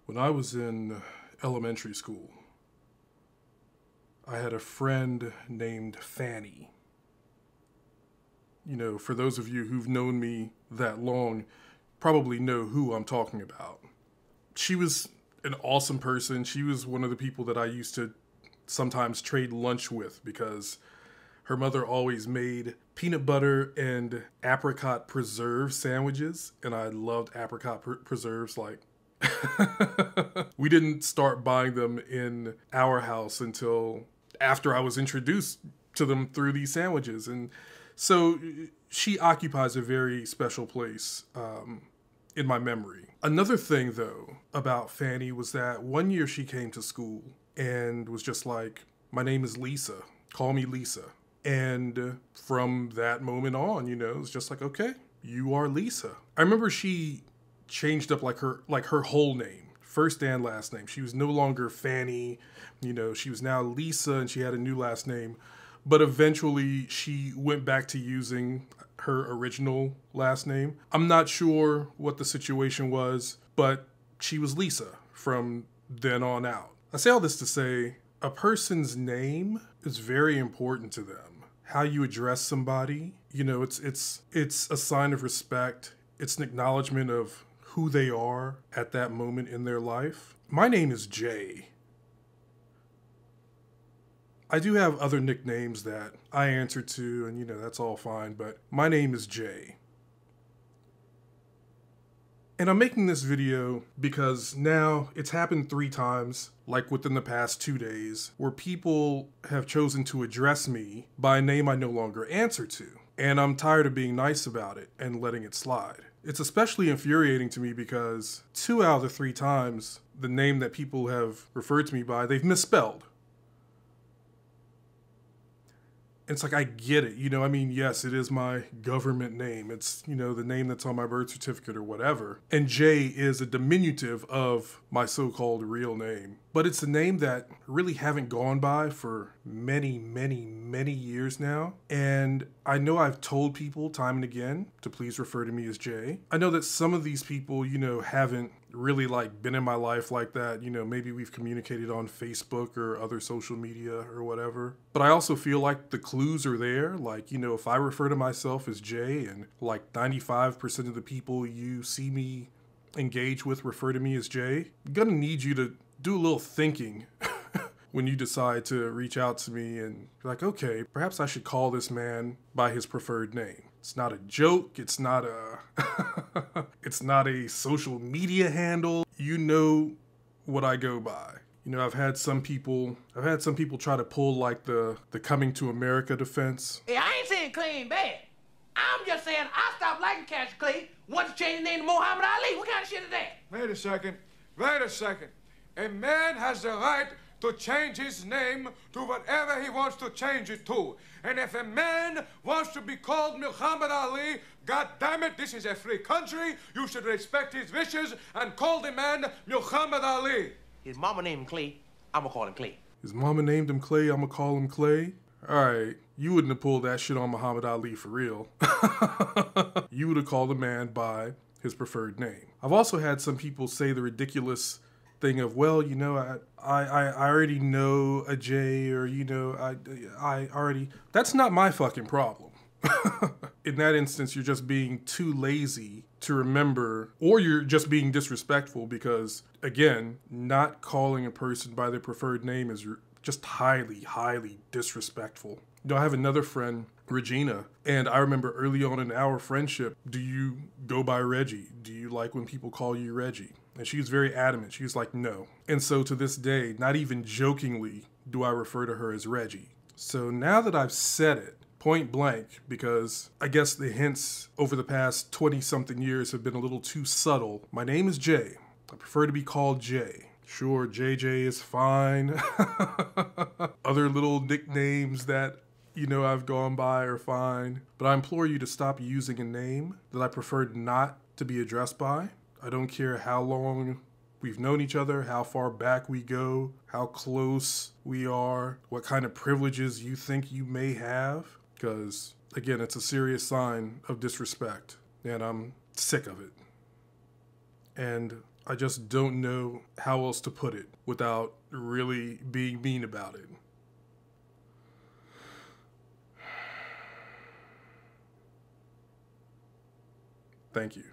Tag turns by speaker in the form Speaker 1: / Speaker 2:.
Speaker 1: When I was in elementary school, I had a friend named Fanny. You know, for those of you who've known me that long, probably know who I'm talking about. She was an awesome person. She was one of the people that I used to sometimes trade lunch with because her mother always made peanut butter and apricot preserve sandwiches, and I loved apricot preserves like we didn't start buying them in our house until after I was introduced to them through these sandwiches. And so she occupies a very special place in my memory. Another thing, though, about Fanny was that one year she came to school and was just like, "My name is Lisa. Call me Lisa." And from that moment on, you know, it's just like, okay, you are Lisa. I remember she changed up like her whole name, first and last name. She was no longer Fanny, you know, she was now Lisa, and she had a new last name. But eventually she went back to using her original last name. I'm not sure what the situation was, but she was Lisa from then on out. I say all this to say a person's name is very important to them. How you address somebody, you know, it's a sign of respect. It's an acknowledgement of who they are at that moment in their life. My name is Jay. I do have other nicknames that I answer to, and you know, that's all fine, but my name is Jay. And I'm making this video because now it's happened 3 times, like within the past 2 days, where people have chosen to address me by a name I no longer answer to. And I'm tired of being nice about it and letting it slide. It's especially infuriating to me because 2 out of the 3 times, the name that people have referred to me by, they've misspelled. It's like, I get it, you know, I mean, yes, it is my government name. It's, you know, the name that's on my birth certificate or whatever. And Jay is a diminutive of my so-called real name. But it's a name that really haven't gone by for many, many, many years now. And I know I've told people time and again to please refer to me as Jay. I know that some of these people, you know, haven't really like been in my life like that. You know, maybe we've communicated on Facebook or other social media or whatever. But I also feel like the clues are there. Like, you know, if I refer to myself as Jay and like 95% of the people you see me engage with refer to me as Jay, I'm gonna need you to do a little thinking when you decide to reach out to me and be like, okay, perhaps I should call this man by his preferred name. It's not a joke. It's not a, it's not a social media handle. You know what I go by. You know, I've had some people try to pull like the Coming to America defense.
Speaker 2: Hey, I ain't saying Clay ain't bad. I'm just saying I stopped liking Cassius Clay, want to change the name to Muhammad Ali. What kind of shit is that?
Speaker 3: Wait a second. Wait a second. A man has the right to change his name to whatever he wants to change it to. And if a man wants to be called Muhammad Ali, God damn it, this is a free country. You should respect his wishes and call the man Muhammad Ali.
Speaker 2: His mama named him Clay. I'm gonna call him Clay.
Speaker 1: His mama named him Clay, I'm gonna call him Clay. Alright, you wouldn't have pulled that shit on Muhammad Ali for real. You would have called the man by his preferred name. I've also had some people say the ridiculous thing of, well, you know, I already know a Jay, or, you know, I already, that's not my fucking problem. In that instance, you're just being too lazy to remember, or you're just being disrespectful because, again, not calling a person by their preferred name is just highly, highly disrespectful. You know, I have another friend, Regina, and I remember early on in our friendship, do you go by Reggie? Do you like when people call you Reggie? And she was very adamant. She was like, no. And so to this day, not even jokingly do I refer to her as Reggie. So now that I've said it, point blank, because I guess the hints over the past 20-something years have been a little too subtle. My name is Jay. I prefer to be called Jay. Sure, JJ is fine. Other little nicknames that, you know, I've gone by are fine. But I implore you to stop using a name that I prefer not to be addressed by. I don't care how long we've known each other, how far back we go, how close we are, what kind of privileges you think you may have. Because, again, it's a serious sign of disrespect, and I'm sick of it. And I just don't know how else to put it without really being mean about it. Thank you.